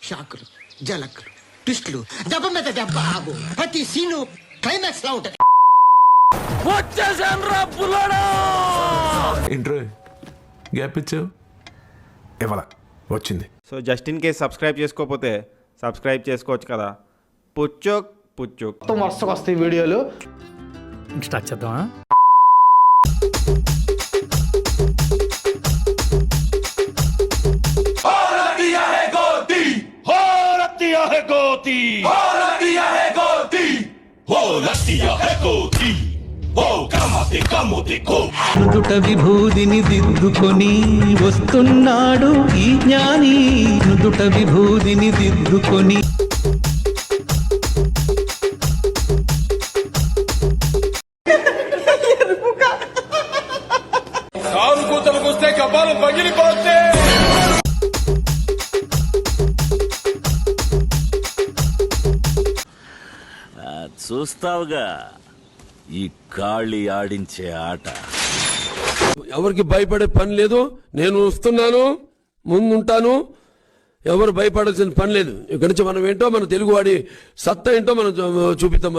షాకులు, జలకులు, ట్విస్టులు, దెబ్బ మీద దెబ్బ ఆగు. ప్రతి సీను క్లైమాక్స్ లా ఉంటది. ఇంట్రో గ్యాప్ ఇచ్చావు ఇవాళ వచ్చింది. So just in case subscribe చేసుకోకపోతే సబ్స్క్రైబ్ చేసుకోవచ్చు కదా. పుచ్చోక్ పుచ్చోక్ మొత్తం వరుసకు వస్తాయి వీడియోలు. స్టార్ట్ చేద్దామా? నుదుట విభూదిని దిద్దుకొని వస్తున్నాడు ఈ జ్ఞాని. నుదుట విభూదిని దిద్దుకొని కారు కూతలకు వస్తే కపాలం పగిలిపోతే చూస్తావుగా ఈ గాళి ఆడించే ఆట. ఎవరికి భయపడే పని లేదు. నేను వస్తున్నాను, ముందుంటాను. ఎవరు భయపడాల్సిన పని లేదు. ఇక్కడి నుంచి మనం ఏంటో, మన తెలుగువాడి సత్తా ఏంటో మనం చూపిద్దాం.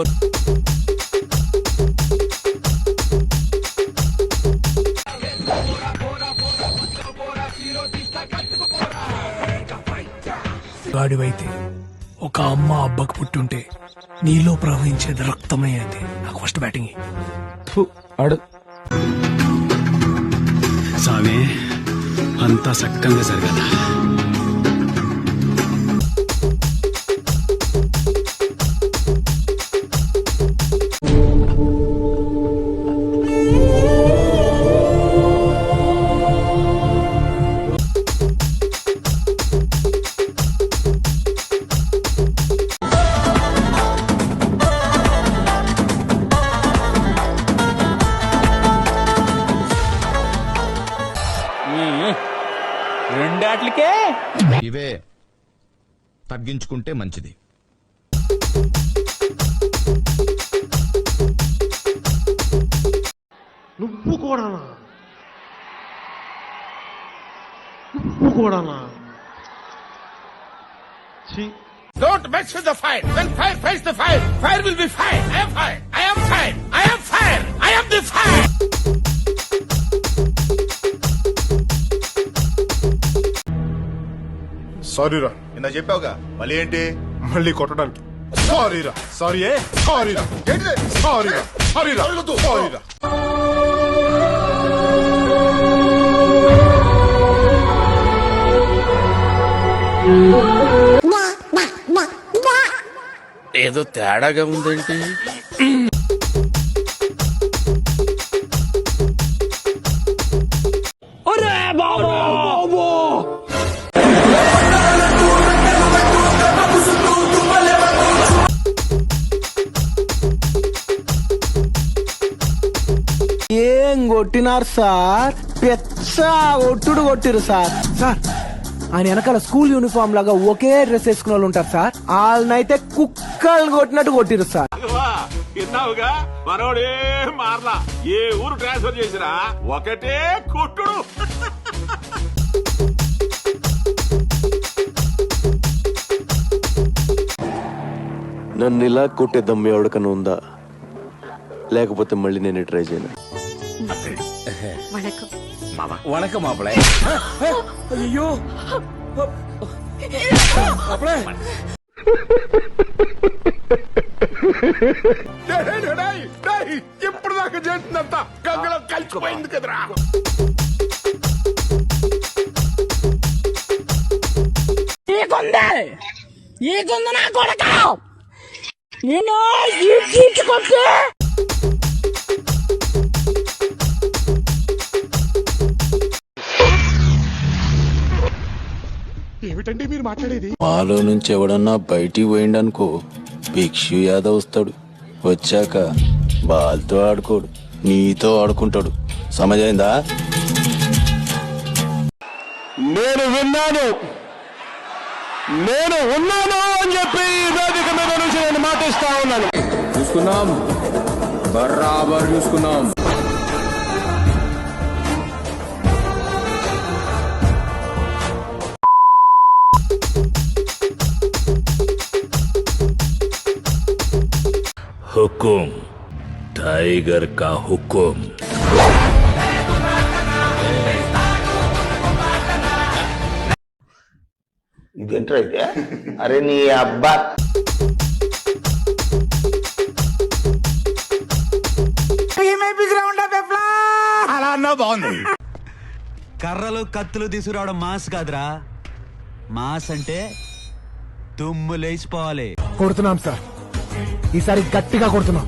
గాడివైతే ఒక అమ్మ అబ్బకు పుట్టుంటే నీలో ప్రవహించేది రక్తమే. అయితే నాకు ఫస్ట్ బ్యాటింగ్ సామే అంతా సక్కంగా జరగాల. రెండాట్లకే ఇవే తగ్గించుకుంటే మంచిది. నువ్వు కూడానా? Don't mess with the fire. When fire fights the fire, fire will be fire. I am fire. I am fire. I am fire. I am the fire. సారీరా, నిన్న చెప్పావుగా, మళ్ళీ ఏంటి? మళ్ళీ కొట్టడానికి. సారీరా, సారీయే, సారీరా, సారీరా, సారీరా, సారీరా. ఏదో తేడాగా ఉందేంటి? ఏం కొట్టినారు సార్? పెచ్చ ఒట్టుడు కొట్టిరు సార్. సార్ ఆయన వెనకాల స్కూల్ యూనిఫామ్ లాగా ఒకే డ్రెస్ వేసుకున్న వాళ్ళు ఉంటారు సార్. వాళ్ళనైతే కుక్కలు కొట్టినట్టు కొట్టిరు సార్. విన్నావుగా, మనోడే మార్లా. ఏ ఊరు ట్రాన్స్ఫర్ చేసినా ఒకటే కొట్టుడు. నన్ను ఇలా కొట్టే దమ్ము ఎవరికన్నా ఉందా? లేకపోతే మళ్ళీ నేను ట్రై చేయను. వణకం మాపడే. అయ్యో ఇప్పుడు దాకా చేసినంత గంగలో కలిసిపోయింది కదరా. నా కొడక నేను ఈడ్చుకొస్తే ఏమిటండి మీరు మాట్లాడేది? మాలో నుంచి ఎవడన్నా బయటికి పోయిండనుకో, భిక్షు యాదవ్ వస్తాడు. వచ్చాక బాల్తో ఆడుకోడు, నీతో ఆడుకుంటాడు. సమజైందా? నేను విన్నాను, నేను ఉన్నాను అని చెప్పి వేదిక మీద నుంచి నేను మాటిస్తా ఉన్నాను. చూసుకున్నాం, బరాబర్ చూసుకున్నాం. हुकुम टाइगर का हुकुम ఇదేంట్రా అయితే అరే నీ అబ్బా అలా అన్నా బాగుంది. కర్రలు కత్తులు తీసుకురావడం మాస్ కాదురా, మాస్ అంటే దుమ్ము లేచిపోవాలి. కొడుతున్నాం సార్, ఈసారి గట్టిగా కొడుతున్నాం.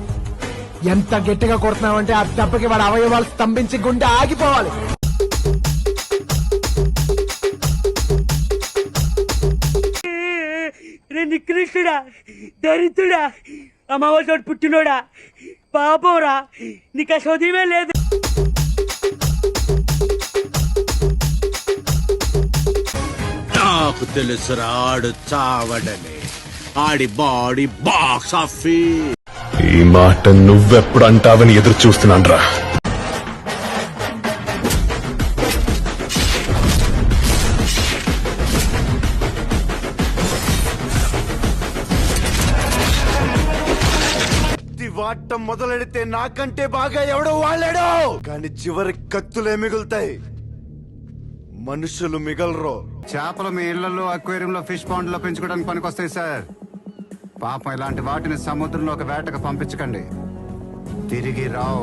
ఎంత గట్టిగా కొడుతున్నామంటే ఆ దెబ్బకి వాడి అవయవాలు స్తంభించి గుండె ఆగిపోవాలి. నికృష్టుడా, దరిద్రుడా, అమ్మవారి పుట్టినోడా, పాపంరా, నీకు చదివే లేదు. నాకు తెలుసురా ఆడు చావడమే, ఆడి బాడీ బాక్స్ ఆఫీస్. ఈ మాట నువ్వెప్పుడు అంటావని ఎదురు చూస్తున్నాను రా. వాటం మొదలెడితే నాకంటే బాగా ఎవడో వాళ్ళాడు, కానీ చివరి కత్తులే మిగులుతాయి, మనుషులు మిగలరు. చేపలు మీ ఇళ్లలో అక్వేరియంలో ఫిష్ పాండ్ లో పెంచుకోవడానికి పనికొస్తాయి సార్. పాపం ఇలాంటి వాటిని సముద్రంలో ఒక వేటకు పంపించకండి, తిరిగి రావు.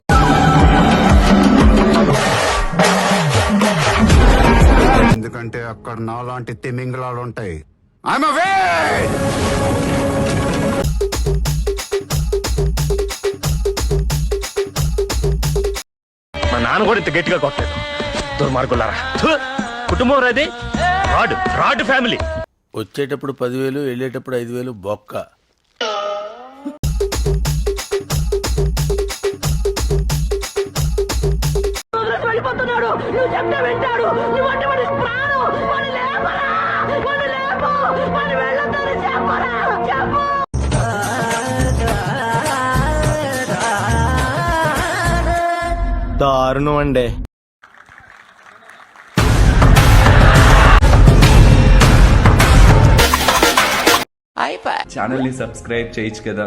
ఎందుకంటే అక్కడ నాలాంటి తిమింగలాలు ఉంటాయి. I'm away! మా నాన్న కూడా ఇంత గట్టిగా కొట్టలేదు. దుర్మార్గులారా, కుటుంబం రాది, రాడ్ ఫ్యామిలీ. వచ్చేటప్పుడు 10,000, వెళ్ళేటప్పుడు 5,000 బొక్క. వెళ్ళిపోతున్నాడు, నువ్వు చెప్తే వింటాడు. నువ్వు అంటే వాడి ప్రాణం, వాడి లేపరా, వాడి లేపు, వాడి వెళ్ళొద్దని చెప్పరా, చెప్పు. దారుణం అండి. ఛానల్ ని సబ్స్క్రైబ్ చేయొచ్చు కదా.